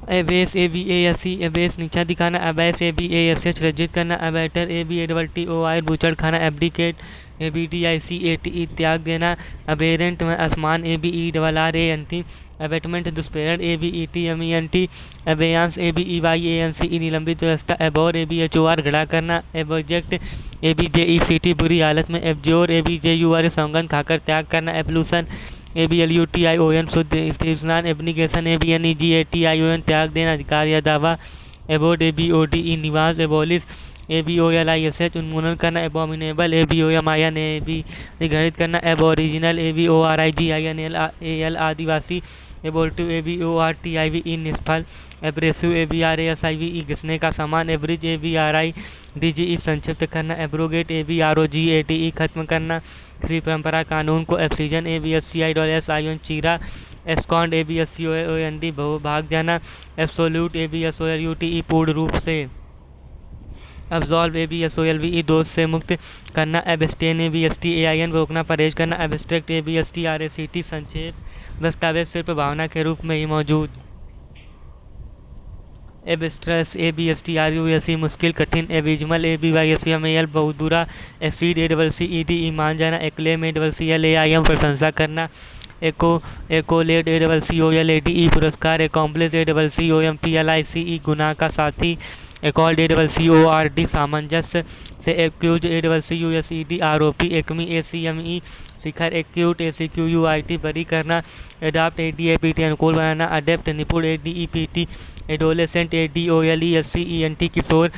Abyss A B A S C abase नीचा दिखाना, abase A B A S H रजित करना, abattoir A B A double T O I बूचड़ खाना, abdicate A B D I C A T E त्याग देना, aberrant में आसमान A B E double R A N T, abetment दुष्प्रेरण A B E T M E N T, abeyance A B E Y A N C E निलंबित व्यवस्था, एबोर A B H O R घड़ा करना, एबोजेक्ट ए B जे ई C T बुरी हालत में, abjure A B J U R सौगंध खाकर त्याग करना, ablution A B L U T I O N शुद्ध स्नान, abnegation A B N E G A T I O N त्याग देना, अधिकार या दावा, abode A B O D E निवास, abolish A B O L I S H उन्मूलन करना, abominable A B O M I N A B निगृहित करना, aboriginal A B O R I G I N L A L आदिवासी, abortive A B O R T I V E निष्फल, abrasive A B R A S I V E घिसने का सामान, abridge A B R I D G E संक्षिप्त करना, abrogate A B R O G A T E खत्म करना, श्री परंपरा कानून को abscission A B S T I डॉल एस आई एन चीरा, abscond A B S C O N D भाग जाना, absolute A B S O L U T E पूर्ण रूप से, absolve A B S O L V E दोष से मुक्त करना, abstain A B S T A I N रोकना परहेज करना, abstract A B S T R A C T संक्षेप दस्तावेज सिर्फ भावना के रूप में ही मौजूद, abstruse A B S T R U S E मुश्किल कठिन, abysmal A B Y S M A L बहुदूरा, accede A double C E D E मान जाना, acclaim A double C L A I M प्रशंसा करना, accolade A double C O L A D E पुरस्कार, accomplice A double C O M P L I C E गुनाह का साथी, accord A double C O R D सामंजस्य से, accuse A double C U S E D आरोपी, acme A C M E शिखर, acquit A C Q U I T बरी करना, adapt A D A P T अनुकूल बनाना, adept निपुण A D E P T, adolescent A D O L E S C E N T किशोर,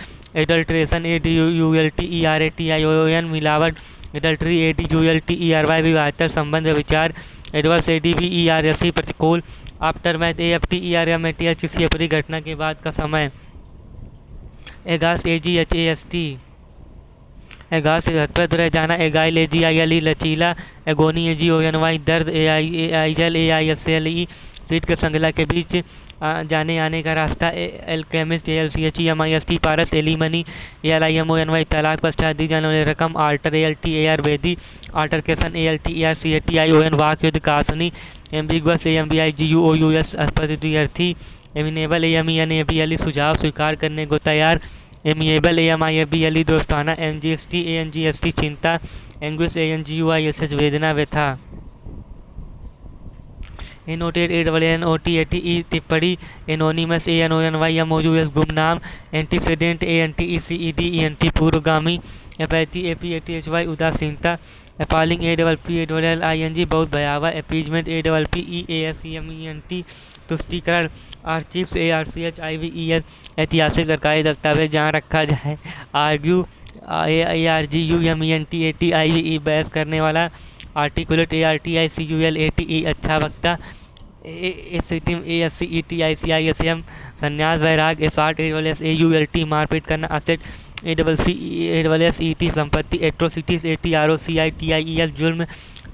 adulteration A D U L T E R A T I O N मिलावट, adultery A D U L T E R Y विवाहेतर संबंध विचार, adverse A D we E R S सी प्रतिकूल, after math A F T E R M A T H किसी अपनी घटना के बाद का समय, एगास ए जी एच ए एस टी एगास हतप्रद रह जाना, एगाइल ए जी आई एल ई लचीला, एगोनी ए जी ओ एन वाई दर्द, ए I L A I S L E seat के संगला के बीच जाने आने का रास्ता, alchemist A L C H E M I S T पारस, alimony A L I M O N Y तलाक पश्चात दी जाने वाली रकम, altar A L T A R वेदी, altercation A L T A R C A T I O N वाक युद्ध कासनी, ambiguous A M B I G U O U S अस्पति, amenable A M E N A B L E सुझाव स्वीकार करने को तैयार, amiable A M I A B L E दोस्ताना, N G S T A N G S T चिंता, anguish A N G U I S H वेदना व्यथा, annotated A double N O T A T E टिप्पणी, anonymous A N O N Y M O U S गुमनाम, antecedent A N T E C E D E N T पूर्वगामी, apathy A P A T H Y उदासीनता, appalling A double P A double L I N G बहुत भयावह, appeasement A double P E A S E M E N T तुष्टिकरण, archives A R C H I V E S ऐतिहासिक सरकारी दस्तावेज जहाँ रखा जाए, argue A R G U M E N T A T I V E बहस करने वाला, articulate A R T I C U L A T ई अच्छा वक्ता, A C T A S C E T I C I S M संन्यास वैराग, assault A double S A U L T मारपीट करना, asset A double C A double S E T संपत्ति, atrocities A T R O C I T I E L जुल्म,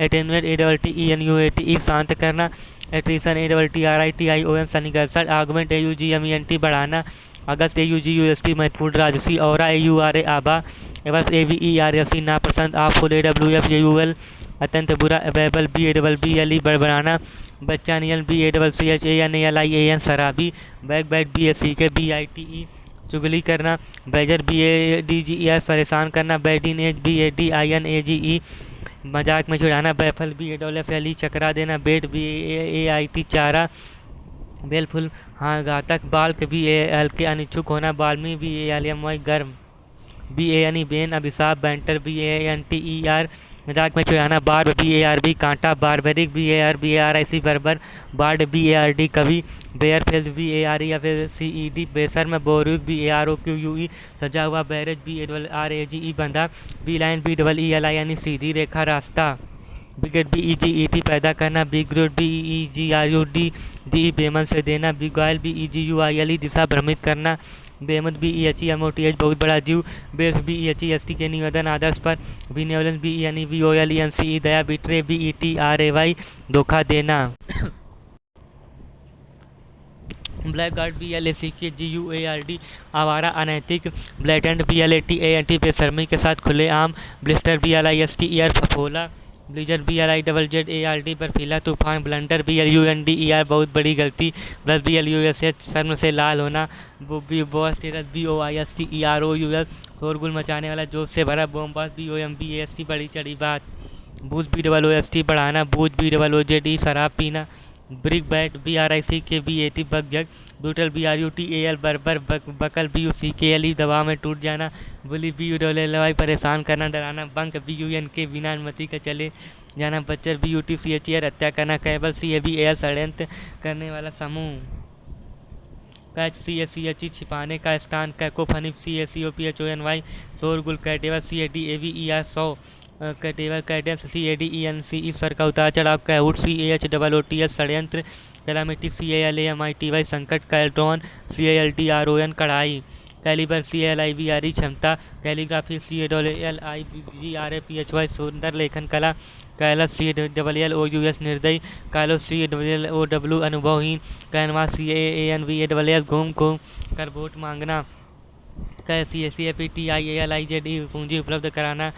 attenuate A double T E N U A T E शांत करना, attrition A double T R I T I O N सन्निकर्षण, augment A U G M E N T बढ़ाना, august A U G U S T महत्वपूर्ण राजसी, aura A U R A आभा, averse A V E R S C नापसंद, awful A W F U L अत्यंत बुरा, babble B A double B L E बड़बड़ाना, bacchanalian B A double C H A N L I A N शराबी, backbite B S सी के B I T E चुगली करना, badger B A D G E S परेशान करना, badinage B A D I N A G E मजाक में चिढ़ाना, baffle B A double F L E चकरा देना, बेट बी ए आई टी चारा, बेलफुल हाँ घातक, bulk B A L K अनिच्छुक होना, balmy B A L M Y गर्म, B A N E bane अभिशाप, banter B A N T E R मजाक में चिढ़ाना, barb B A R B कांटा, barbaric B A R I C बर्बर, bard B A R D कवि, barefaced B A R E या फिर C E D बेसर्म, baroque B A R O Q U E सजा हुआ, barrage B A double R A G E बंधा, beeline B double E L I यानी सीधी रेखा रास्ता, बिगेट B E जी ई T पैदा करना, begrudge B E G R U D G E बेमन से देना, beguile B E G U I L E दिशा भ्रमित करना, behemoth B E H E M O T H बहुत बड़ा जीव, behest B E H E S T के निवेदन आदर्श पर, benevolence B E N E V O L E N C E दया, betray B E T R ए Y धोखा देना, blackguard B L A C K G U A R D आवारा अनैतिक, blatant B L A T A N T बेशर्मी के साथ खुलेआम, blister B L I S T E R फफोला, blizzard BLIZZARD बर्फीला तूफान। ब्लंडर BLUNDER बहुत बड़ी गलती। ब्लस BLUSH शर्म से लाल होना। बॉस टेरस BOISTEROUS शोरगुल मचाने वाला, जोश से भरा। बोमबास BOMBAST बड़ी चढ़ी बात। बूझ BOOST बढ़ाना। बूझ BOOZE शराब पीना। ब्रिक बैट BRICKBAT बकझक। ब्रूटल BRUTAL बर्बर बकल BUCKLE दबाव में टूट जाना। बुली BULLY परेशान करना डराना। बंक BUNK बिना अनुमति का चले जाना। बच्चर BUTCHER हत्या करना। कैबल CABAL षड्यंत्र करने वाला समूह। कैच CACHE छिपाने का स्थान। कैकोफनी CACOPHONY शोरगुल। कैटेबल CADAVER 100 कैटेबल। कैडेंस CADENCE स्वर का उतार चढ़ाव। कैहुट CAHOOTS षड्यंत्र। कैलामिटी CALAMITY संकट। कैल्ट्रॉन CALTRON कढ़ाई। कैलिबर CALIBRE क्षमता। कैलीग्राफी CALLIGRAPHY सुंदर लेखन कला। कैलस CALLOUS निर्दयी। Callus CALLOW अनुभवहीन। कैनवास CANVASS घूम घूम कर वोट मांगना। CAPTIALIZE पूंजी उपलब्ध कराना।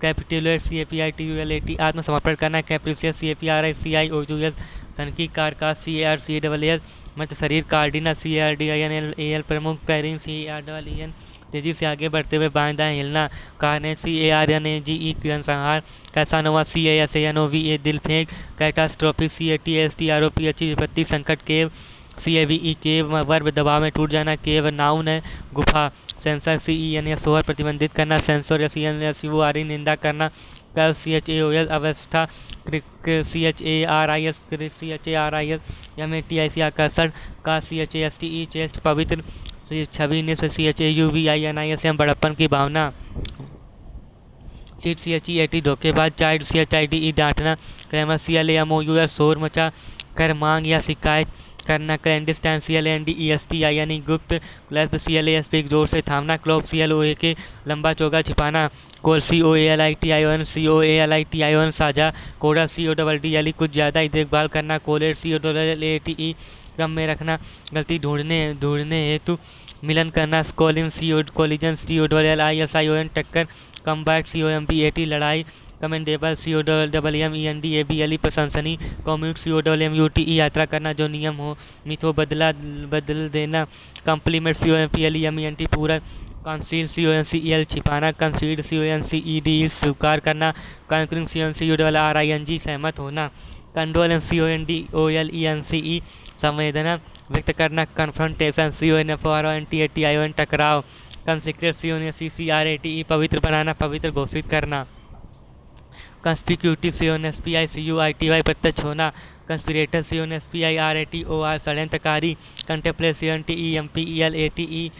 कैपिटुलेट CAPITULAT आत्मसमर्पण करना। कैप्रिसियस CAPRICIOUS सनकी। कारकास CARCASS मत शरीर। कार्डिना CARDINAL प्रमुख। कैरिन CAREN तेजी से आगे बढ़ते हुए बाएं दाएं हिलना। कार्नेज CARNAGE संहार। कैसानोवा CASANOVA दिल फेंक। कैटास्ट्रोफी CATASTROPHE विपत्ति संकट। केव CAVE केव वर्ब दबाव में टूट जाना। केव नाउन है गुफा। सेंसर CEN शोहर प्रतिबंधित करना। सेंसर SENSOR निंदा करना। कर CHAOS अवस्था। CHARIS MATIC आकर्षण का। CHASTE चेस्ट पवित्र। छवि निष्ठ। CHAUVINISM बड़प्पन की भावना। चीट CHEAT धोखेबाज। Child CHIDE डांटना। क्रैमर CLAMOUR शोर मचा कर। मांग या शिकायत करना। क्लैंडिस्टाइन CLANDESTINE गुप्त। क्लैस्प CLASP जोर से थामना। क्लोक CLOAK लंबा चौगा छिपाना। कोल COALITION साझा। कोडा CODDLE कुछ ज़्यादा ही देखभाल करना। कोलेट COLLATE क्रम में रखना। गलती ढूंढने हेतु मिलन करना। कोलिजन COLLISION टक्कर। कम्बैट COMBAT लड़ाई। कमेंडेबल COMMENDABLE प्रशंसनीय। कम्यूट COMMUTE यात्रा करना जो नियम हो मित हो बदल देना। कम्प्लीमेंट COMPLEMENT पूरक। कंसील CONCEL छिपाना। कंसीड CONCED स्वीकार करना। कंकरिंग CONCURRING सहमत होना। कंडोलेंस CONDOLENCE संवेदना व्यक्त करना। कन्फ्रंटेशन CONFRONTATION टकराव। कंसिक्रेट CONSCCRATE पवित्र बनाना पवित्र घोषित करना। कंस्पिक्यूटिव CONSPICUITY प्रत्यक्ष होना। कंस्पिरेटर CONSPIRATOR षड्यंत्रकारी। कंटेम्पलेट CONTEMPLATE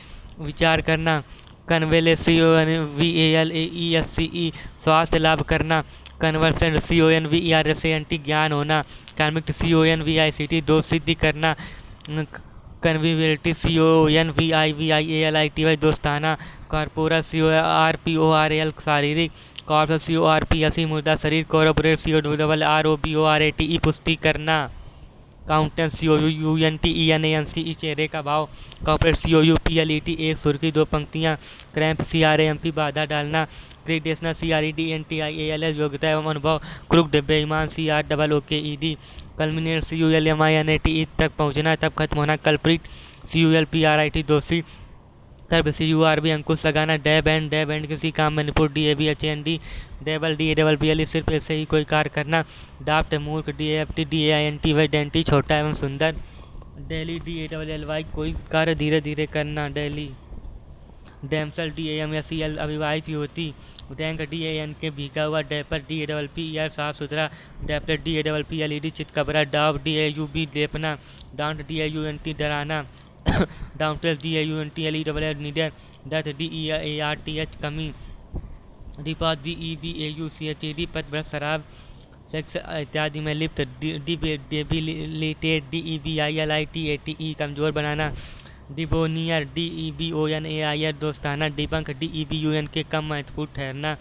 विचार करना। कन्वेलेस CONVALESCE स्वास्थ्य लाभ करना। कन्वर्सेंट CONVERSANT ज्ञान होना। कन्विक्ट CONVICT दोष सिद्धि करना। कन्विविलिटी CONVIVIALITY दोस्ताना। कॉर्पोरल CORPORAL शारीरिक। कॉर्पस CORPS मुर्दा शरीर। कॉर्पोरेट CORROBORATE पुष्टि करना। काउंटेंस COUNTENANCE चेहरे का भाव। कॉर्पोरेट COUPLET एक सुर्खी दो पंक्तियाँ। क्रैम्प CRAMP बाधा डालना। क्रीडेशनल CREDENTIALS योग्यता एवं अनुभव। क्रुक बेईमान CROOKED। कल्मिनेट CULMINATE तक पहुँचना तब खत्म होना। कल्प्रिट CULPRIT दोषी। कर्ब CURB अंकुश लगाना। डैब एंड किसी काम में निपुण। DABHAND डेबल DABBLE सिर्फ ऐसे ही कोई कार्य करना। डाफ्ट मूर्ख DAFT DAINT डेंटी छोटा एवं सुंदर। डेली DALLY कोई कार्य धीरे धीरे करना। डेली डैमसल DAMSEL अविवाहित युवती। डैंक DANK भीगा हुआ। डैपर DAPPER साफ सुथरा। डैपलेट DAPPLED चितकबरा। डाव DAUB लेपना। डाउंट DAUNT डराना। डाउनटेल DAUNTLESS नीडर। डेथ DEARTH कमी। डिपॉज DEBAUCHED पथ शराब सेक्स इत्यादि में लिप्त। डेबिलिटेट DEBILITATE कमजोर बनाना। डिबोनियर DEBONAIR दोस्ताना। डिबंक DEBUNK कम महत्वपूर्ण ठहरना।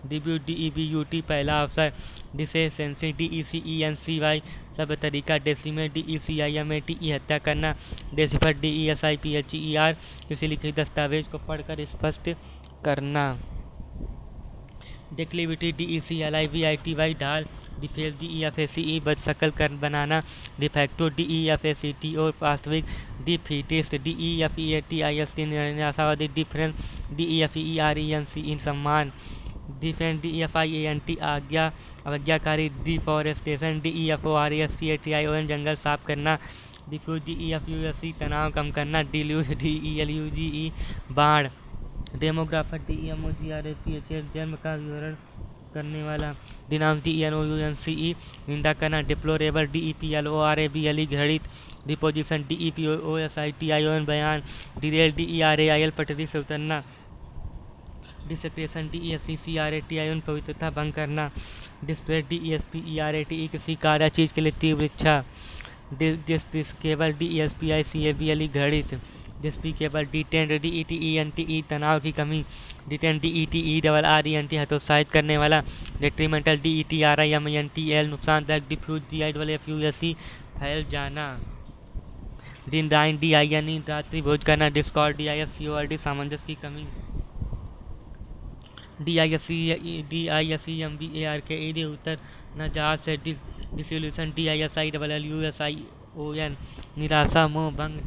डिब्यूट DEBUT पहला अवसर। डिसेंसी DECENCY सब तरीका। डेसिमेट DECIMATE हत्या करना। डेसिफर DESIPHER किसी लिखित दस्तावेज को पढ़कर स्पष्ट करना। डिक्लिविटी DECLIVITY ढाल। डिफेक्ट DEFACE बदशक्ल कर बनाना, डिफेक्टो DEFACT और वास्तविक, डिफीटिस्ट DEFEATIST निराशावादी, डिफरेंस DEFERENC इन सम्मान, डिफेंस DEFIANT अवज्ञाकारी, डिफॉरेस्टेशन DEFORESTATION जंगल साफ करना, डिफ्यूज DEFUSE तनाव कम करना, डिल्यूज DELUGE बाढ़, डेमोग्राफर DEMOGRAPHS जन्म का विवरण करने वाला, डिनाउंस DENOUNCE निंदा करना, डिप्लोरेबल DEPLORABLE घृणित, डिपोजिशन DEPOSITION बयान, डिरेल DERAIL पटरी से उतरना, डिसक्रेशन DESCCRATION पवित्रता भंग करना, डिस्प्ले DESPERATE किसी कार्य चीज के लिए तीव्र इच्छा, डिस्पिकेबल DESPICABLE घृणित, डिस्पिकेबल डिटेंट DETENTE तनाव की कमी, डिटेंट DETERRENT हतोत्साहित करने वाला, डेट्रीमेंटल DETRIMENTL नुकसानदायक, डिफ्यूज DIFFUSE फैल जाना, डिंडाइन DINE रात्रि भोज करना, डिस्कॉर्ड DISCORD सामंजस्य की कमी, DISCEMBARKED उत्तर न जहाज से, डिसोल्यूशन DISILLUSION निराशा मोह भंग,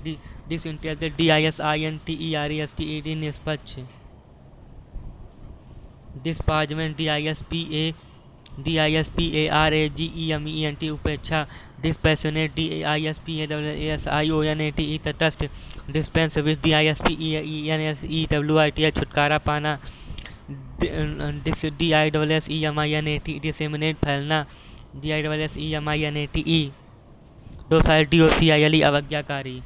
डिसइंटेलिजेंट DISINTERESTED निष्पक्ष, डिस्पार्जमेंट DISPARAGEMENT उपेक्षा, डिस्पैशनेट DISPASIONATE तटस्थ, डिस्पेंस विद DISPENSEWIT छुटकारा पाना, DISSEMINATE डिसेमिनेट फैलना, DISSEMINATE डोसाइल DOCILE अवज्ञाकारी,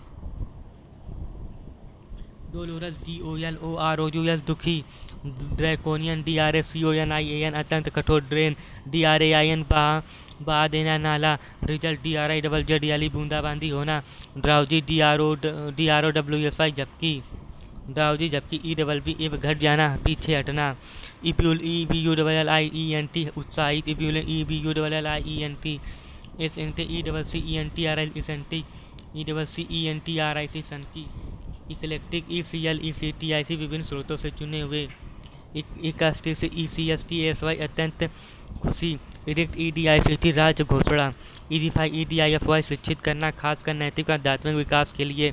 डोलोरस DOLOROUS दुखी, ड्रैकोनियन DRACONIAN अत्यंत कठोर, ड्रेन DRAIN बहा देना नाला, रिजल्ट DRIZZEL बूंदाबांदी होना, ड्राउजी DROWSY झपकी, ड्राउजी झपकी, EBB घट जाना पीछे हटना, इब्यूल EBULLIENT उत्साहित, इब्यूल EBULLIENT ECCENTRI ECCENTRIC सनकी, इक्लेक्टिक ECLECTIC विभिन्न स्रोतों से चुने हुए, इकास्टिक ECSTSY अत्यंत खुशी, इडिक्ट EDICT राज्य घोषणा, EDIFY EDIFY शिक्षित करना खासकर नैतिक और आध्यात्मिक विकास के लिए,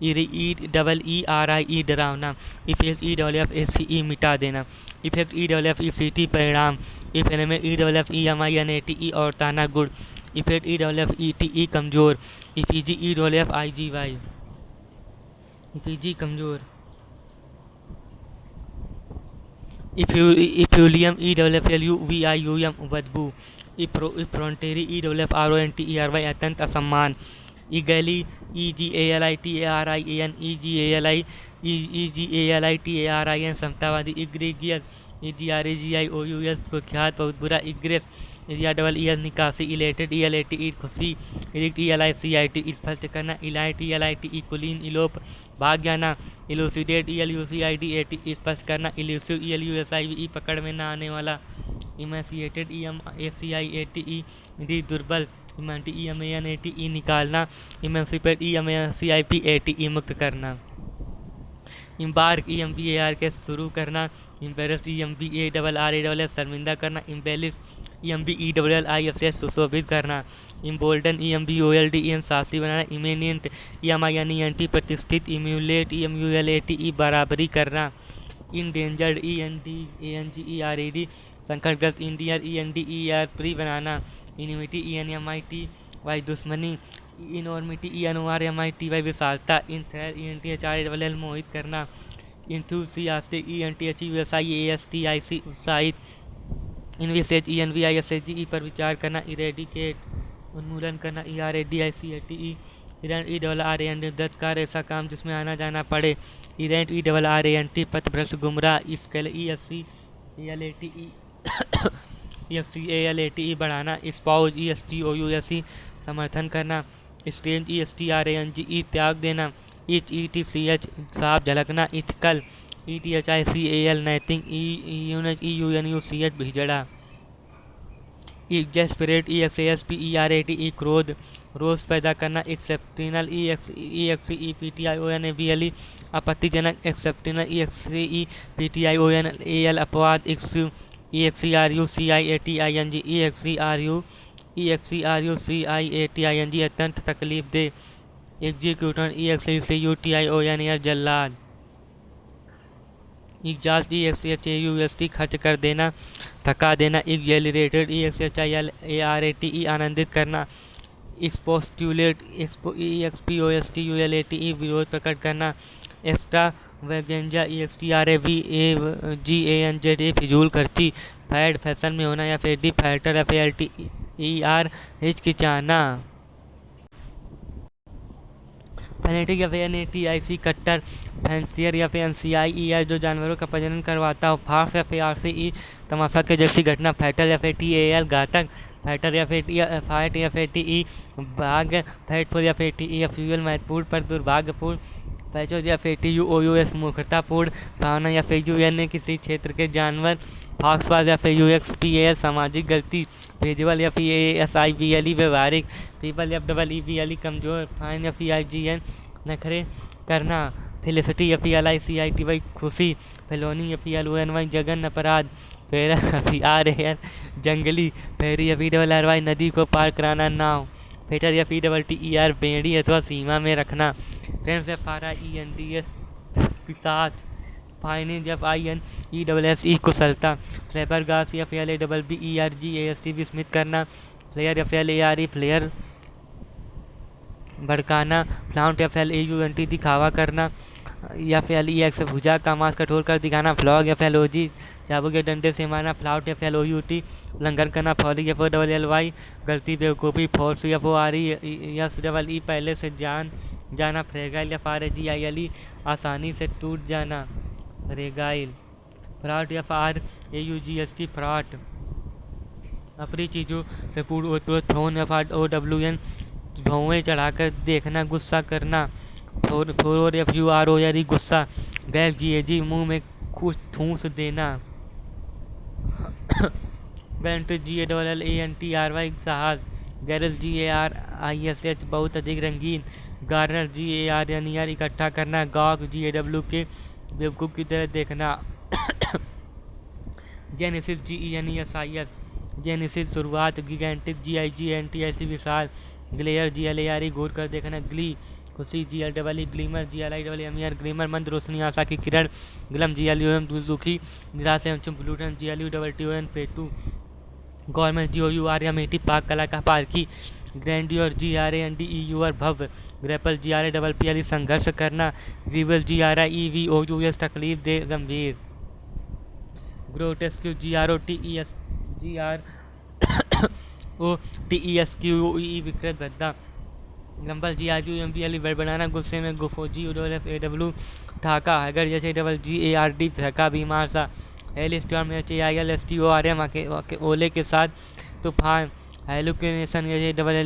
EERIE डरावना, इफेक्ट EFFACE मिटा देना, इफेक्ट EFFECT परिणाम, इफेलेमे EFFEMINATE और ताना गुड़, इफेक्ट EFFETE कमजोर, इफीजी EFFIGY इफीजी कमजोर, इफ्यूलियम EFFLUVIUM बदबू, इफ्रॉन्टेरी EFFRONTERY अत्यंत असम्मान, इगैली EGALITARIAN EGALITARIN समतावादी, इग्रीगियस EGREGIOUS कुख्यात बहुत बुरा, इग्रेस ERES निकासी, इलेटेड ELATE खुशी, इलिक्ट ELICIT स्पष्ट करना, इलाइट ELITE कुलीन इलोप भाग जाना, इलूसिडेट ELUCIDAT स्पष्ट करना, इल्यूसिव ELUSIVE पकड़ में न आने वाला, इमेसिएटेड EMACIATE दुर्बल, EMANATE निकालना, इमेंसिपेट EMACIPATE मुक्त करना, इम्बार्क EMBARK शुरू करना, इम्बेरस EMBARRAS शर्मिंदा करना, इम्बेलिस EMBELLISS सुशोभित करना, इम्बोल्डन EMBOLDEN साहसी बनाना, इमिनेंट EMINENT प्रतिष्ठित, इम्यूलेट EMULATE बराबरी करना, इंडेंजर्ड ENDANGERED संकटग्रस्त, इंडियर ENDER बनाना, इनिमिटी ENMITY दुश्मनी, इनॉर्मिटी ENORMITY विशालता, इंथ्रेल ENTHRLL मोहित करना, इंथुसियास्टिक ENTHUSIASTIC उत्साहित, इनविसेज ENVISAGE पर विचार करना, इरेडिकेट उन्मूलन करना, ERADICATE इरेंट ERRANT दत्त कार्य ऐसा काम जिसमें आना जाना पड़े, इरेंट ERRANT पथभ्रष्ट गुमराह, स्केल ESCALATE बढ़ाना, स्पाउज ESTOUSE समर्थन करना, स्ट्रेंज ESTRANGE त्याग देना, ETCH साफ झलकना, इथिकल ETHICAL नैतिक, EUNUCH भिजड़ा, एक्जेस्परेट EXASPERATE क्रोध रोष पैदा करना, एक्सेप्शनल EXEPTIONABLE आपत्तिजनक, एक्सेप्शनल EXEPTIONAL अपवाद, EXCRUCIATING EXCRUCIATING अत्यंत तकलीफ दे। एग्जीक्यूटर EXECUTIONER जल्लाद। एग्जॉस्ट EXHAUST खर्च कर देना, थका देना। एक्सेलरेटेड EXHILARATE आनंदित करना। एक्सपोस्टुलेट EXPOSTULATE विरोध प्रकट करना। एक्स्ट्रा वैगेंजा EXTRAVAGANZA फिजूल खर्ची। फैड फैशन में होना या फेडी फैटर FALTER हिचकिचाना। फैनेटिक या FANATIC कट्टर। फैंसियर या FANCIER जो जानवरों का प्रजनन करवाता हो। फार्स या FARCE तमाशा के जैसी घटना। फैटल या FATAL घातक। फैटर या फाइट या FATE भाग। फैटफुल या FATE या फ्यूल महत्वपूर्ण पर दुर्भाग्यपूर्ण। पैचोज या FATUOUS मूर्खतापूर्ण भावना या FAUN किसी क्षेत्र के जानवर। फॉक्सपाज या FAUXPAL सामाजिक गलती। विजुअल या FASIBLE व्यवहारिक। पीपल या EEBLE कमजोर। फाइन या FIGN नखरे करना। फेलिसिटी या FELICITY खुशी। फेलोनी या FLONY जघन अपराध। फेरा FERAR जंगली। फेरी या FERRY नदी को पार कराना नाव। फेटर या FETTER बेड़ी अथवा सीमा में रखना। फ्रेंड्स या FRIENDS पिशाच। फाइनेंस या FINESSE कुशलता। फ्लेबरगास्ट या FLABBERGAST विस्मित करना। फ्लेयर या FLARE फ्लेयर भड़काना। फ्लाउंट या FLAUNT दिखावा करना या FLEX भुजा का मांस कठोर कर दिखाना। फ्लॉग या FLOG चाबुक या डंडे से मारना। फ्लाउट या FLOUT उल्लंघन करना। फॉलिक या FOLLY गलती बेवकूफ़ी। फोर्स या FORE या SEE पहले से जाना। फ्रेगाइल या FRAGILE आसानी से टूट जाना। फ्रेगाइल। फ्रॉट या FRAUGST फ्रॉट अपनी चीज़ों से पूर्ण थ्रोन या FROWN भौवें चढ़ाकर देखना गुस्सा करना। फोर या FURORE गुस्सा। गैग GAG मुंह में कुछ ठूंस देना। गैलेंट्री GALLANTRY साहस। गैरेज GARISH बहुत अधिक रंगीन। गार्नर GARNER इकट्ठा करना। गॉग GAW के बेवकूफ़ की तरह देखना। जेनेसिस GENESIS जेनेसिस शुरुआत। गिगेंटिक GIGANTIC विशाल। ग्लेयर GLARE घूर कर देखना। ग्ली खुशी। GLEE ग्लीमर GLIMMER ग्लीमर मंद रोशनी आशा की किरण। ग्लम GLUM दुखी निराश एवं चुप। Gluten GLUTTON पेटू। गवर्नमेंट GOUR या मेटी पाक कला का पारखी। ग्रैंड्योर GRANDEUR भव्य। ग्रेपल GRAPPLE संघर्ष करना। ग्रीवस GRIEVOUS तकलीफ दे गंभीर। ग्रोटेस्क्यू GROTESQUE विकृत भद्दा। गंबल GRUMBLE बेड बनाना गुस्से में। गुफो GUFAW ठाका। हैगर जैसे GARD थका बीमार सा। हेल स्टॉर्म HAILSTORM ओले के साथ तूफान। हेलुसिनेशन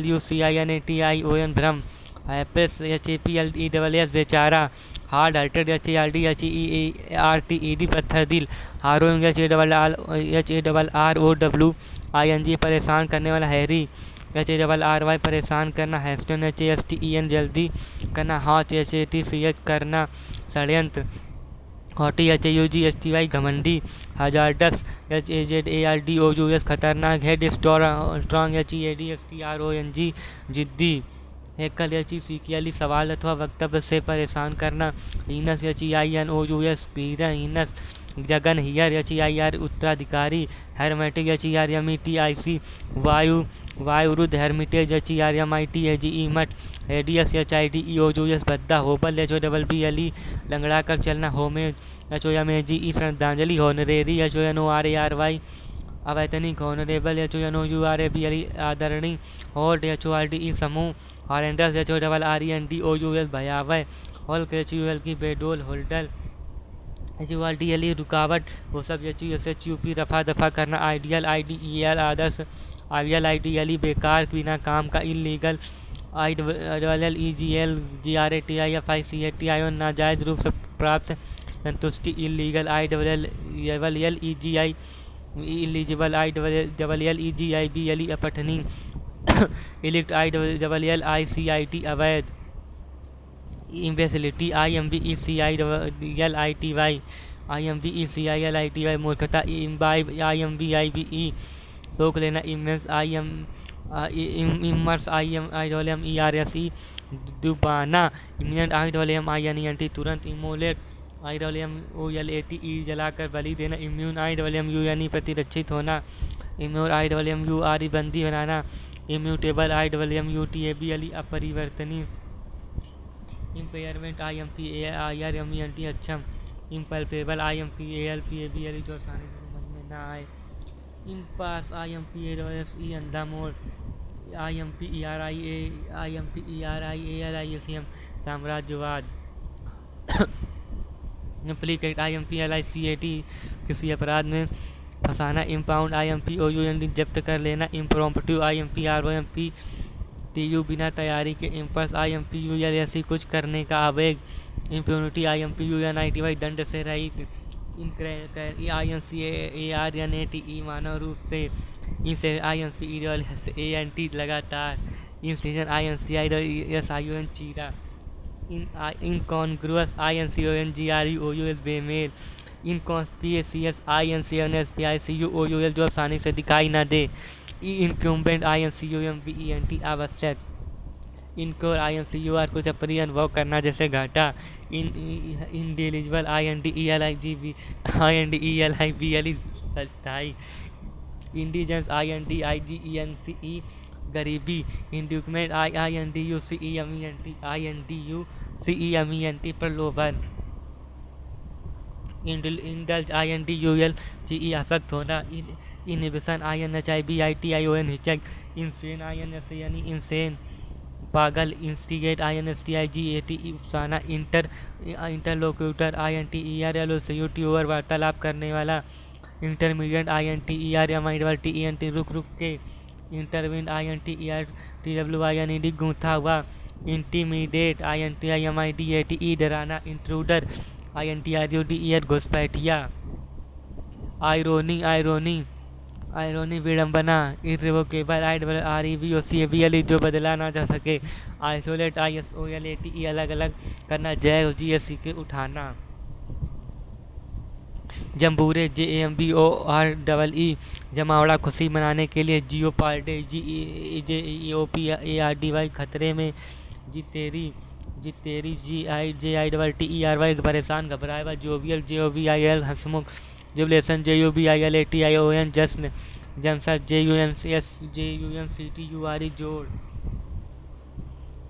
LUCINATION भ्रम। हैपेस HAPLESS बेचारा। हार्ड हार्टेड HARTED पत्थर दिल। हारोइंग HARROWING परेशान करने वाला। हैरी HARRY परेशान करना। हैस्टन HASTEN जल्दी करना। हॉच HATCH करना षड्यंत्र। हॉटी HAUGSTY घमंडी। हजार्डस HAZARDOUS खतरनाक। हेड स्ट्रॉन्ग HEADSTRONG जिद्दी। हैकल HECKLE सवाल अथवा वक्तव्य से परेशान करना। Heinous HEINOUS heinous. Jagan here HEIR उत्तराधिकारी। हेरमेटिक HERMETIC वायु वायुरुद्ध। हेरमिटेज HERMITAGE मठ। हेडियस HIDEOUS भद्दा। होबल HOBBLE लंगड़ा कर चलना। होमेज HOMAGE श्रद्धांजलि। होनरेरी HONORARY अवैतनिक। होनरेबल HONOURABLE आदरणीय। होल्ड HOLDE समूह। हॉरेंडस HORRENDOUS भयावह। होल्क HULK बेडोल। होल्डल HOLDLE रुकावट। वो सब HUSHUP रफा दफा करना। आइडियल IDEAL आदर्श। IDEAL बेकार बिना काम का। इलीगल ILLEGAL GRATIFICATION नाजायज रूप से प्राप्त संतुष्टि। Illegal ILLEGI eligible ILLEGIBLE अपठनीय। Illicit ILLICIT अवैध। इम्बेसिलिटी IMBECIDLITY IMVECILITY मूर्खता, इम्बाइब IMBIBE सोख लेना, immense immerse IMIERSE डुबाना, imminent INENT तुरंत, इमोलेट IOLATE जलाकर बलि देना, इम्यून IWMUNE प्रतिरक्षित होना, इम्योर IWMURE बंदी बनाना, इम्यूटेबल IWMUTABLE अपरिवर्तनीय, इम्पेयरमेंट IMPAIRMENT अक्षम, इम्पल्पेबल IMPALPABLE जो आसानी से समझ में ना आए, इम्पास IMPASE अंधा मोड़, IMPERIALISM साम्राज्यवाद, इम्प्लीकेट IMPLICAT किसी अपराध में फंसाना, इम्पाउंड IMPOUND जब्त कर लेना, इम्प्रॉम्प्टू IMPROMPTU बिना तैयारी के, इम्पल्स IMPULSE कुछ करने का आवेग, इम्प्यूनिटी IMPUNITY दंड से रहित, INCARNATE मानव रूप से, INCERANT लगातार, इंसिजन INCISION चीरा, इनकॉन्ग्रुअस INCONGRUOUS बेमेल, इनकॉन्स्पिशियस INCONSPICUOUL जो आसानी से दिखाई न दे, इनक्यूम्बेंट INCOMBENT आवश्यक, इनकोर INCUR कुछ अप्रिय अनुभव करना जैसे घाटा, इंडिलिजिबल INDELIBLE अस्थायी, इंडिजेंस INDIGENCE गरीबी, इंड्यूकमेंट INDUCEMENT प्रलोभन, इंडल्ज INDULGE आसक्त होना, इनहिबिशन INHIBITION हिचक, इंसेन INSANE इंसेन पागल, इंस्टिगेट INSTIGATE उकसाना, इंटरलोक्यूटर INTERLOCUTOR वार्तालाप करने वाला, इंटरमीडिएट INTERMIDENT रुक रुक के, इंटरविन INTERTWINED गूंथा हुआ, इंटीमीडेट INTIMIDATE डराना, इंट्रूडर INTRUDER घुसपैठिया, आयरोनी विडंबना, इर्रिवोकेबल IRREVOCABLE जो बदला ना जा सके, आइसोलेट ISOLATE अलग अलग करना, जैक GSC उठाना, जम्बूरे JAMBOREE जमावड़ा खुशी मनाने के लिए, जियोपार्डी JEOPARDY खतरे में, जितेरी JITTERY परेशान घबराए हुआ, जोवियल JOVIL हंसमुख, जुबलेशन JUBILATION जश्न, जमसर JUNCTURE जोड़,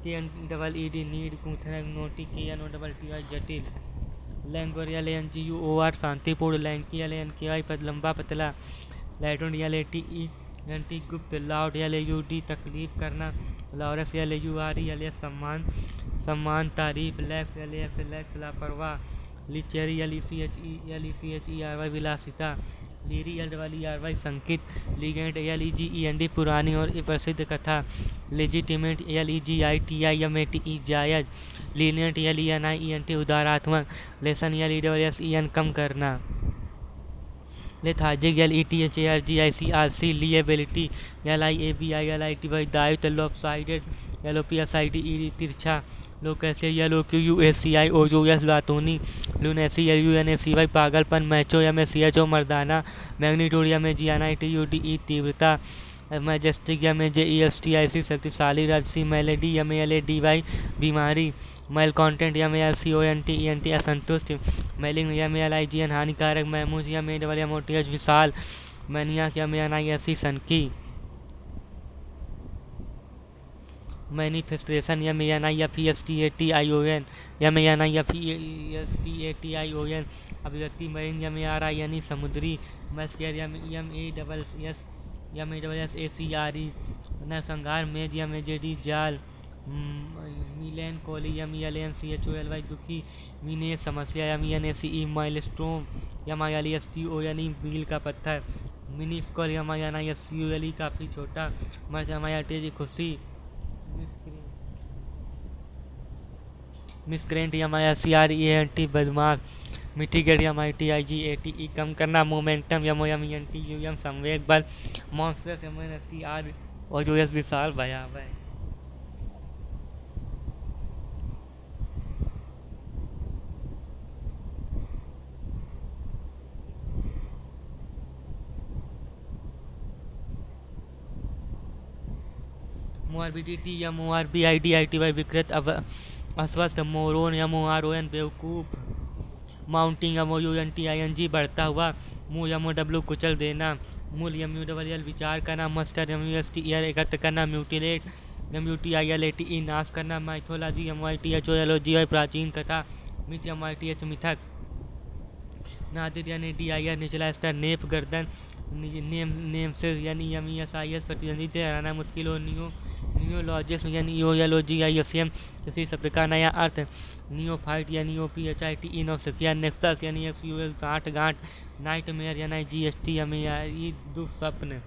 KNEED नीड कूथना, नोटी KNOTTY जटिल, लैंगोर LANGUOR शांतिपूर्ण, लैंकी LANKY लंबा पतला, लैटून LATENT गुप्त, लाउड LAUD तकलीफ करना, लॉरस LAURE सम्मान तारीफ, लैक्स LAX लापरवाह, लिचेरी LECHERY विलासिता, लीरी LERY संकित, लीगेंट LEGEND पुरानी और प्रसिद्ध कथा, लेजिटिमेट LEGITIMATE जायज, लीनियंट LENIENT उदारात्मक, लेसन LESSEN कम करना, लेथार्जिक LETHARGIC लिएबिलिटी, LIABILITY दायित्व, लॉपसाइडेड LOPSIDE तिरछा, लोकेसिया LOQUACI OUS लातूनी, लूनेसी LUNACY पागलपन, मैचो MACHO मर्दाना, मैग्नीट्यूड MAGNITUDE तीव्रता, मैजेस्टिक MAJESTIC शक्तिशाली, राजसी मेलेडी MALADY बीमारी, मेल कॉन्टेंट MALCONTENT असंतुष्ट, मेलिंग MALIGN हानिकारक, मैमूस MAWMOTH विशाल, मैनियाक MANISE सनकी, मैनिफेस्टेशन MANIFESTATION MANIFESTATION अभिव्यक्ति, मरीन MARINE समुद्री, मस्केर MASSACRE नरसंहार, मेज MAJD जाल, मीलैंकोली MELANCHOLY दुखी, मीनेस समस्या MENACE माइलस्टोन MILESTONE मील का पत्थर, मिनिस्कल MINISCULE काफ़ी छोटा, मर्च MIRTG खुशी, मिसक्रेंट MISCREANT बदमाश, मिटिगेट MITIGATE कम करना, मोमेंटम MOMENTUM संवेग बल, मॉन्स्टर्स MONSTR और जो विशाल भयावह। मोरबिडिटी MORBIDITY विकृत अस्वस्थ, मोरोन MORON बेवकूफ, माउंटिंग MOUNTING बढ़ता हुआ, मूल MOW कुचल देना, मूल MULL विचार करना, मस्टर MUSTER एकत्र करना, म्यूटिलेट MUTILATE नाश करना, माइथोलॉजी MYTHOLOGY प्राचीन कथा, मिथ MYTH मिथक, नादिर NADIR निचला स्तर, नेप गर्दन, नेमसिस NEMESIS प्रतिद्वंदी से हराना मुश्किल हो, नियोलॉजिस्म NEOLOGISM किसी शब्द का नया अर्थ, नियोफाइट NEOPHITE नौसिखिया, नेक्सस NEXUS गांठ, नाइटमेयर NIGHT दुःस्वप्न,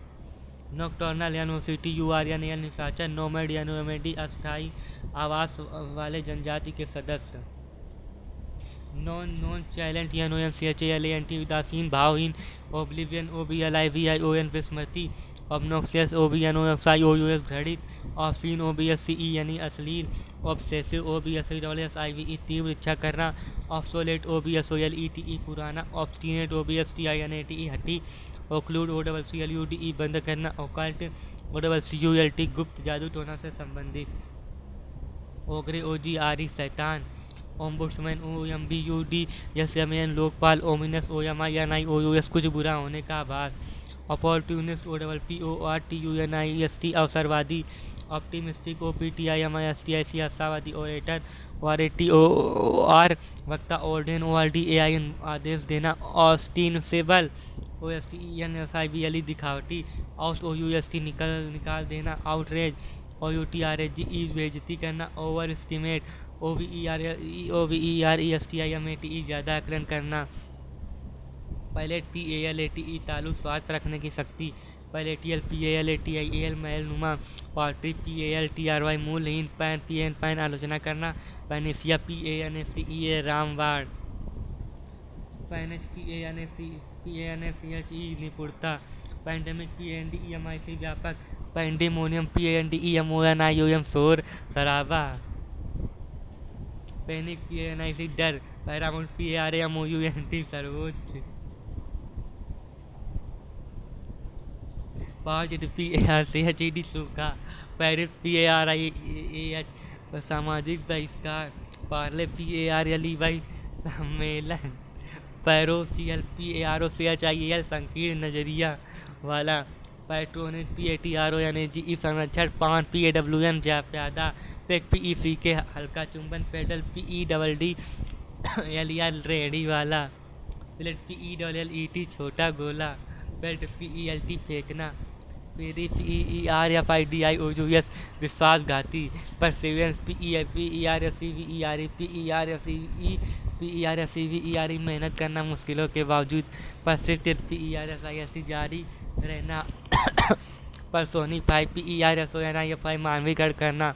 नॉकटर्नल NOCTURNAL निशाचर, नोमैड NOMAD अस्थायी आवास वाले जनजाति के सदस्य, नॉन चाइलेंट NONCHALANT उदासीन भावहीन, ओब्लिवियन OBLIVION विस्मृति, ऑब्नोक्सियस OBNOXIOUS घृणित, ऑब्सीन OBSCE अश्लील, ऑब्सेसिव OBSIVE तीव्र इच्छा करना, ऑब्सोलेट OBSOLETE पुराना, ऑब्स्टिनेट OBSTINATE हठी, ओक्लूड OCCLUDE बंद करना, ओकल्ट OCCULT गुप्त जादू टोना से संबंधित, ओग्रे OGRE शैतान, ombudsman OMBUDSMAN Lokpal, ominous OMINIOUS कुछ बुरा होने का आभास, अपॉर्ट्यूनिस्ट OPPORTUNIST अवसरवादी, ऑप्टिमिस्टिक OPTIMISTIC आशावादी, ओरेटर ORATOR वक्ता, ORDAIN ORDAIN आदेश देना, ऑस्टिनसेबल OSTENSIBLE दिखावटी, आउट OUST निकाल देना, आउटरेज OUTRAGE बेइज्जती करना, ओवर एस्टिमेट OVERESTIMATE ज्यादा आकलन करना, पैलेट PALATE तालु स्वाद पर रखने की शक्ति, पैलेटियल PALATIAL महलनुमा, pottery PALTRY मूलहीन, pan pan आलोचना करना, पैनेसिया PANACEA रामबाण, पैनेज PANCHE निपुणता, पैंडेमिक PANDEMIC व्यापक, पैंडेमोनियम PANDEMONIOM शोर शराबा, पैनिक PANIC डर, पैरामाउंट PARAMOUNT सर्वोच्च, पॉजिटिव PARCHED सूखा, पैरिस PARIAH सामाजिक बहिष्कार, पार्ले PARLEY सम्मेलन, पैरोसियल PAROCHIEL संकीर्ण नजरिया वाला, पैट्रोनेज PATRONAGE संरक्षण, पान PAWN प्यादा, पेक PECK हल्का चुंबन, पेडल PEDD LER रेडी वाला, प्लेट PELLET छोटा गोला, बेल्ट PELT फेंकना, पेरी PERFIDIOUS विश्वासघाती, परसिवियरेंस PERSEVERE मेहनत करना मुश्किलों के बावजूद, परसिस्टेंट PERSIST जारी रहना, परसोनिफाई PERSONIFY मानवीकरण करना,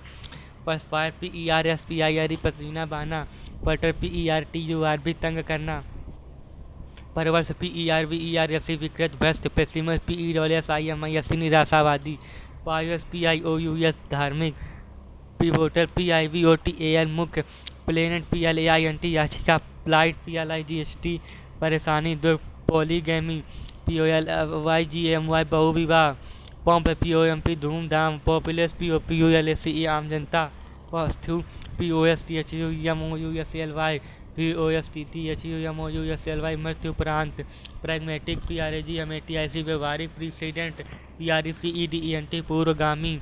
परस्पायर PERSPIRE पसीना बहाना, पटर PERTURB तंग करना, परवर्ष PERVERSC विकृत भ्रष्ट, पेसिमस PESSIMISC निराशावादी, पायोस PIOUS धार्मिक, पिवोटल PIVOTAL मुख्य, प्लेनेट PLAINT याचिका, प्लाइट PLIGST परेशानी, दुर्ग पॉलीगैमी, POLYGAMY बहुविवाह, पंप POMP धूमधाम, पॉपुलस POPULACE आम जनता, पॉस्थ्यू POSTHUMOUSLY POSTTHUMOUSLY मृत्यु उपरांत, प्रैग्मेटिक PRAGMATIC व्यवहारिक, प्रीसीडेंट PRECEDENT पूर्वगामी,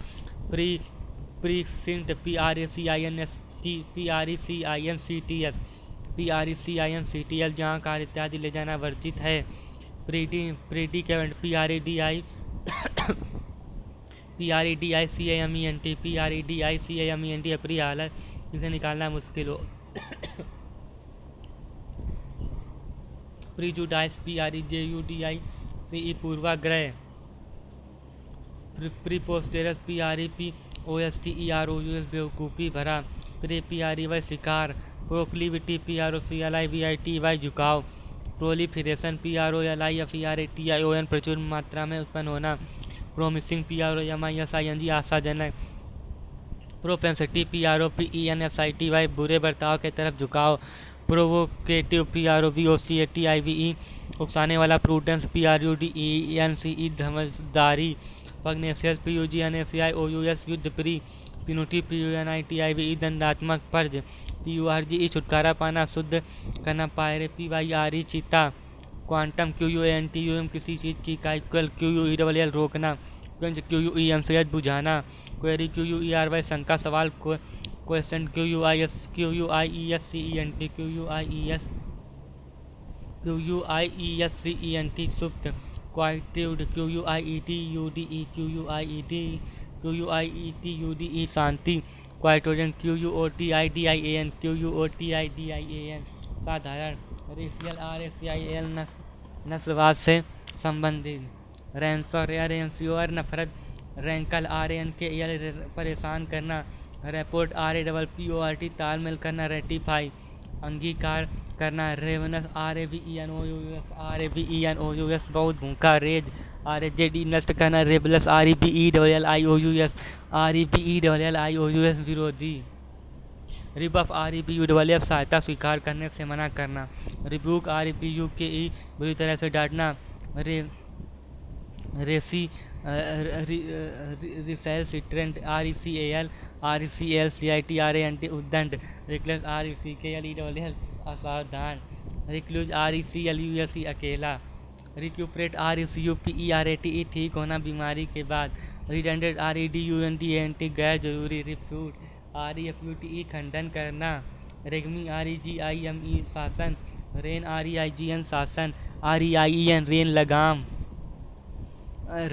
प्रीसिंट PRECINCTS जहाँ कार इत्यादि ले जाना वर्जित है, प्रीडिकेमेंट PREDICAMENT अपनी हालत जिसे निकालना मुश्किल हो, प्रीजुडाइस PREJUDICE पूर्वाग्रह, प्रीपोस्टेरस PREPOSTEROUS बेवकूफ़ी भरा, PREY शिकार, प्रोक्लिविटी PROCLIVITY झुकाव, प्रोलिफरेशन PROLIFERATION प्रचुर मात्रा में उत्पन्न होना, प्रोमिसिंग PROMISING आशाजनक, प्रोपेंसिटी PROPENSITY बुरे बर्ताव के तरफ झुकाव, प्रोवोकेटिव PROVOCATIVE उकसाने वाला, प्रूडेंस PRUDENCE समझदारी, पग्नेशियस PUGNACI OUS युद्ध प्री पिनुटी PUNITIV दंडात्मक पर्ज PURGE छुटकारा पाना शुद्ध करना पायरे PYRE चीता क्वांटम QUANTUM किसी चीज़ की इकाई QUELL रोकना क्वेंच QUEM बुझाना क्वेरी QUERY शंका सवाल क्वेश्चन QUIESCENT सुप्त क्वाइट्यूड QUIETUDE शांति क्वाइटोजन QUOTIDIAN साधारण रेशियल RACIAL नस्लवाद से संबंधित रेंसोर नफरत रैंकल RANKL परेशान करना रिपोर्ट RAPPORT तालमेल करना रेटिफाई अंगीकार करना रेवनस RAVENOUS बहुत भूखा रेज RAZD नष्ट करना रेबलस REBELLIOUS विरोधी रिबफ REBUFF सहायता स्वीकार करने से मना करना रिब्यूक REBUKE बुरी तरह से डांटना रिसेल्सिट्रेंट RECAL CITRANT उद्दंड रिक्लेस RECKLELL असावधान रिक्लूज RECLUSE अकेला रिक्यूपरेट RECUPERATE ठीक होना बीमारी के बाद रिडेंडेंट REDUNDANT गैर जरूरी रिफ्यूट REFUTE खंडन करना रेगमी REGIME शासन रेन REIGN शासन REIEN रेन लगाम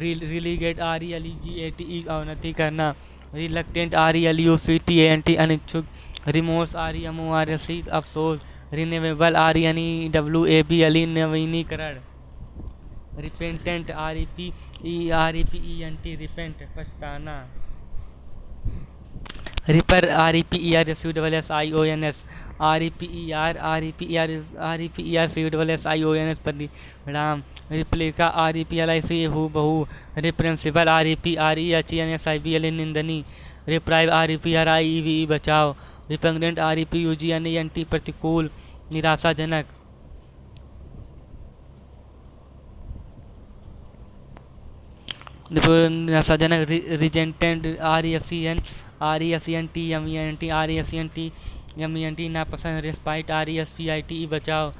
रिलीगेट RELEGATE अवनति करना रिलक्टेंट RELUCTANT अनिच्छुक रिमोर्स REMORSE अफसोस रिन्यूएबल RENEWABLE नवीनीकरण रिपेंटेंट REPENT रिपेंट पछताना रिपर REPERSUSSIONS REPERSIONS परिणाम रिप्लिका REPLIC हूबहू रिप्रिंसिपल REPREHNSIBL निंदनी रिप्राइव REPRIEVE बचाव रिपेंडेंट REPUGNENT प्रतिकूल निराशाजनक रिजेंटेंट RESCENT नापसंद रेस्पाइट RESPITE बचाव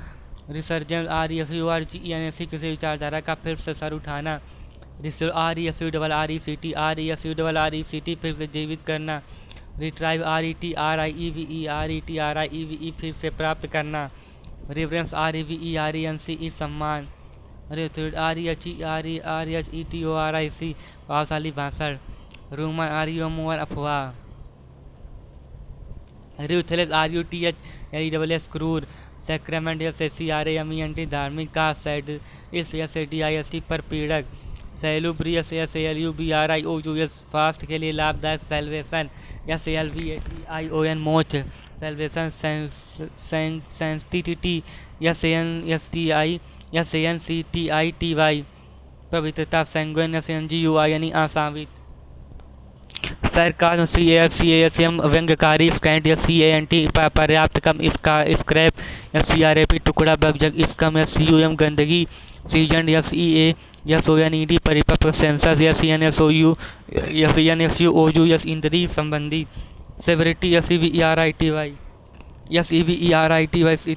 रिसर्जेंस RESURGENC किसी विचारधारा का फिर से सर उठाना RESURRECT फिर से जीवित करना रिट्राइव RETRIEVE फिर से प्राप्त करना रिवरेंस REVERENCE सम्मान REHETORIC प्रभावशाली भाषण रूमर RUMOR अफवाह रूथलेस RUTHLESS क्रूर सैक्रेमेंट SACRAMENT धार्मिक का SADIST पर पीड़क सैलुब्रियस SALUBRIOUS फास्ट के लिए लाभदायक सैल्वेशन SALVATION मोक्ष सैल्वेशन सेंसिटिविटी SANCTITY पवित्रता सैंग्विन SNGUINE आशान्वित सरकार CASM व्यंग्यकारी स्कैंट CANT पर्याप्त कम स्क्रैप CRAP टुकड़ा बगजग इसकम CUM गंदगी सीजन SEA परिपक्व सेंसस SENSOU इंद्री संबंधी सेवरिटी SEVERITY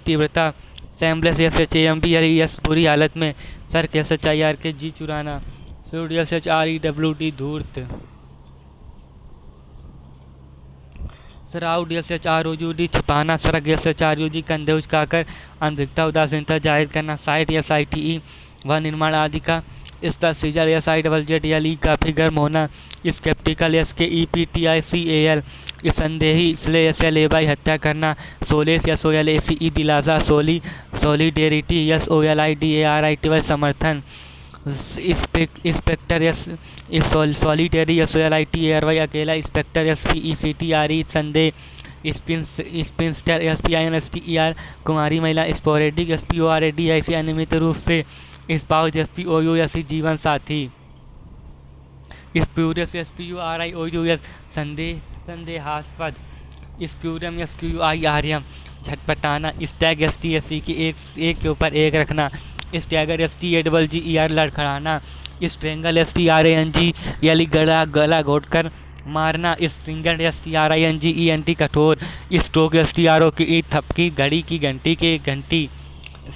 तीव्रता सैम्बलेस SHAMBLES बुरी हालत में सर SHIR के जी चुराना सूड SHREWD धूर्त सराउड SHROUD छिपाना सड़क SHRUG कंधे उचकाकर अनभिज्ञता उदासीनता जाहिर करना साइट SITE व निर्माण आदि का इसका सीजर SIZZLE काफ़ी गर्म होना स्केप्टिकल SKEPTICAL संदेही SLABY हत्या करना सोलेस SOLACE दिलासा सोलिडेरिटी SOLIDARITY समर्थन इंस्पेक्टर सॉलिटरी SOLITARY अकेला इंस्पेक्टर SPECTRE संदेह स्पिंस्टर SPINSTER कुमारी महिला स्पोरेडिक SPORADIC अनियमित रूप से स्पाउस SPOUS जीवन साथी स्प्यूरियस SPURIOUS संदेहास्पद स्क्यूरम SQUIRM झटपटाना स्टैग STSC की एक के ऊपर एक रखना स्टैगर STAGGER लड़खड़ाना, स्ट्रेंगल STRANG यानी गला घोटकर मारना, स्ट्रिंगेंट STRINGENT कठोर, स्ट्रोक STROKE थपकी, घड़ी की घंटी के घंटी,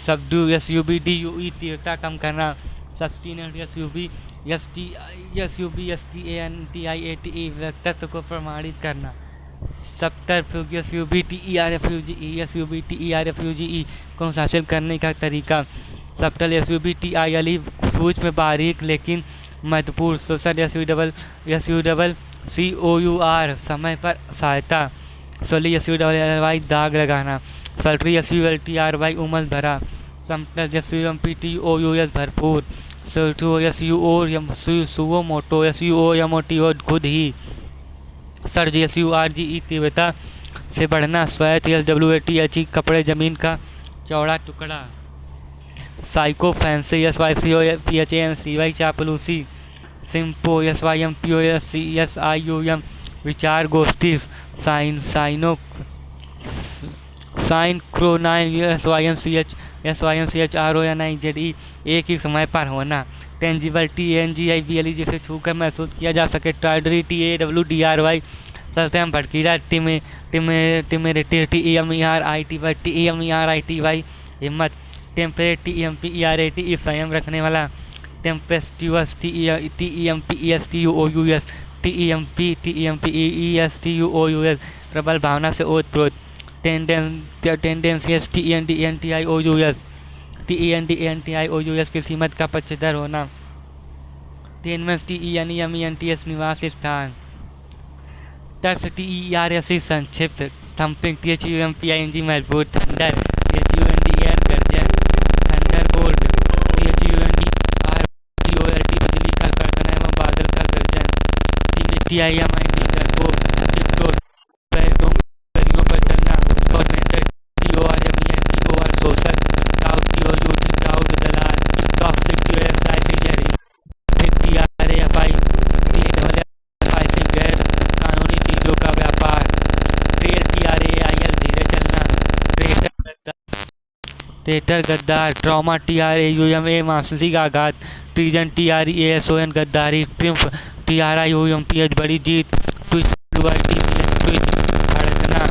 सबड्यू SUBDUE तीव्रता कम करना, सब्सटीनेंट SUBSTANTIATE व्यक्तित्व को प्रमाणित करना, सबटरफ्यूज SUBTERFUGE को हासिल करने का तरीका, सबटल SUBTILE सूक्ष्म बारीक लेकिन महत्वपूर्ण, सोशल SUCCOUR समय पर सहायता, सोली SULLY दाग लगाना, सल्ट्री SULTRY उमस भरा, समटल SUMPTOUS भरपूर, सुओ मोटो SUOMOTO खुद ही, सर्ज SURGE तीव्रता से बढ़ना, स्वैत SWATHE कपड़े जमीन का चौड़ा टुकड़ा, साइको फैंसी SYCOPHANCY चापलूसी, सिम्पो SYMPOSIUM विचार गोष्ठी, साइनक्रोनाइन SYNCHRONIZE एक ही समय पर होना, टेंजिबल TANGIBLE जिसे छूकर महसूस किया जा सके, टार्डरी TAWDRY सस्ते में भड़कीला, टिमेरिटी TEMERITY हिम्मत, टेम्परेट TEMPERATE संयम रखने वाला, टेम्पेस्टुअस TEMPESTUOUS प्रबल भावना से ओतप्रोत, टेंडेंसियस TENDANTIOUS की सीमत का पक्षधर होना, टेनमेंस TENEMENTS निवास स्थान, टर्स TERS संक्षिप्त, थम्पिंग THUMPING मजबूत, थंडर THUNDER गर्जन, थंडरबोल्ट THUNDRBOLT बिजली का कड़कना एवं बादल का गर्जन, TIMIND डरपोक, टिपटोप पैरों गरियों पर चलना, टॉर्नेडो TORMENTOR शोषक, टाउट टाउट दलाल, टॉक्सिक TOXIC जहरीला, TRAFI गैर कानूनी चीजों का व्यापार, ट्रेल TRAIL धीरे चलना, ट्रेटर गद्दार, ट्रॉमा TRAUMA मानसिक आघात, ट्रीजन TREASON गद्दारी, ट्रिम्फ TRIUMPH बड़ी जीत, ट्विस्ट ट्विस्ट भड़कना,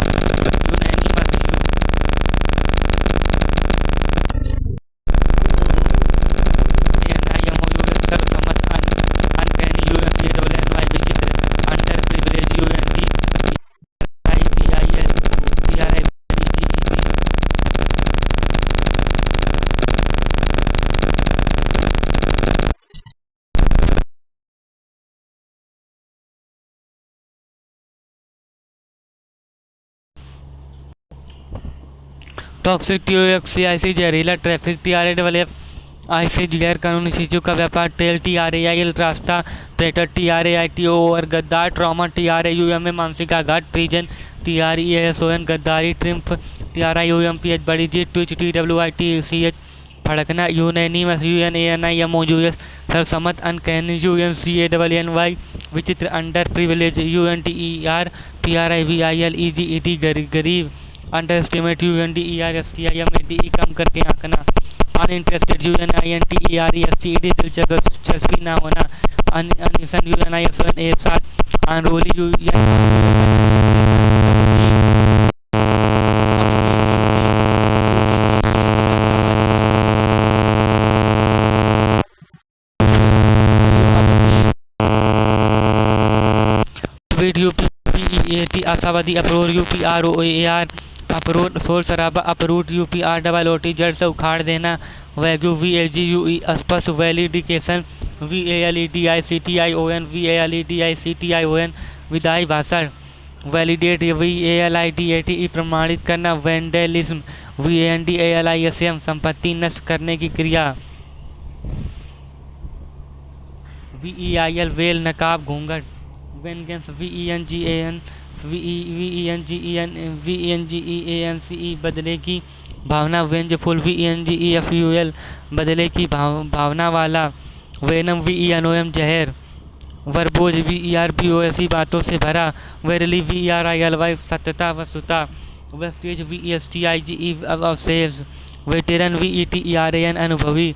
टॉक्सिक TOXIC जहरीला, ट्रैफिक TRAFIC गैर कानूनी चीजों का व्यापार, ट्रेल TRAIL रास्ता, ट्रेटर TRAITOR गद्दार, ट्रॉमा TRAUMA मानसिक आघात, ट्रीजन TREASON गद्दारी, ट्रिम्फ TRIUMPH बड़ी जीत, ट्विच TWITCH भड़कना, यूनैनिमस UNANIMOUS सरसमत, अनकैनी UNCANNY विचित्र, अंडर प्रिविलेज UNDER PRIVILEGED गरीब, अंडर एस्टिमेट UNDERSTIMATE कम करके आंकना, अनइंटरेस्टेड UNINTERESTED दिलचस्पी ना होना, अनइसन UNISON एक साथ, अनरूली UPEAT आशावादी, अप्रोर UPROAR अपरोट शोर शराबा, अपरूट UPROOT जड़ से उखाड़ देना, वैग्यू VAGUE स्पष्ट, वैलिडिकेशन VALEDICTION विदाई भाषण, वैलिडेट VALIDATE प्रमाणित करना, वैंडलिज्म VANDALISM संपत्ति नष्ट करने की क्रिया, VEIL वेल नकाब घूंघट, वेंगेंस VENGEANCE बदले की भावना, वेंजफुल VENGEFUL बदले की भावना वाला, वेनम VENOM जहर, वर्बोज VERBOS बातों से भरा, वेरली VERILY सत्यता वस्तुता, वेस्टेज VESTIGE अवशेष, वेटेरन VETERAN अनुभवी,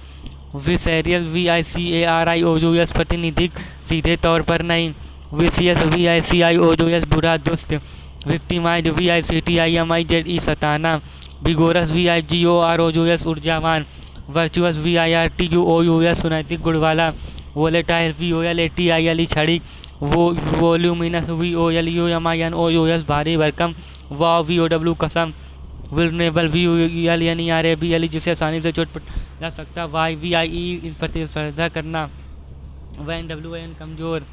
विसेरियल VICARIOUS प्रतिनिधिक सीधे तौर पर नहीं, विसियस VICIOUS बुरा दुष्ट, विक्टिमाइज VICTIMIZE सताना, विगोरस VIGOROUS ऊर्जावान, वर्चुअस VIRTUOUS सुनैतिक गुण वाला, वोलेटाइल VOLATILE क्षणिक, वोल्यूमिनस VOLUMINOUS भारी भरकम, वाव VOW कसम, विल्नेबल VULNERABLE जिसे आसानी से चोट जा सकता, VIE प्रतिस्पर्धा करना, वैन WAN कमजोर,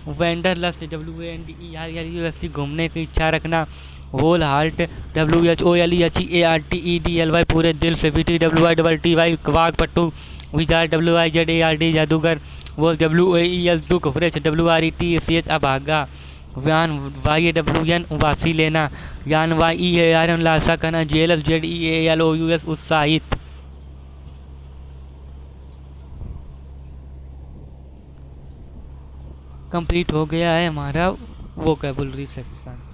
वेंडर लस्ट WANDERLUST घूमने की इच्छा रखना, होल हार्ट WHOLEHEARTEDLY पूरे दिल से, VTWITTY वागपट्टू, विजार WIZARD जादूगर, वो WAES दुख, वृक्ष WRETCH अभागा, व्यान YAWN वासी लेना, यान YEARN लालसा करना, जेलस ZEALOUS उत्साहित। कंप्लीट हो गया है हमारा वोकैबुलरी सेक्शन।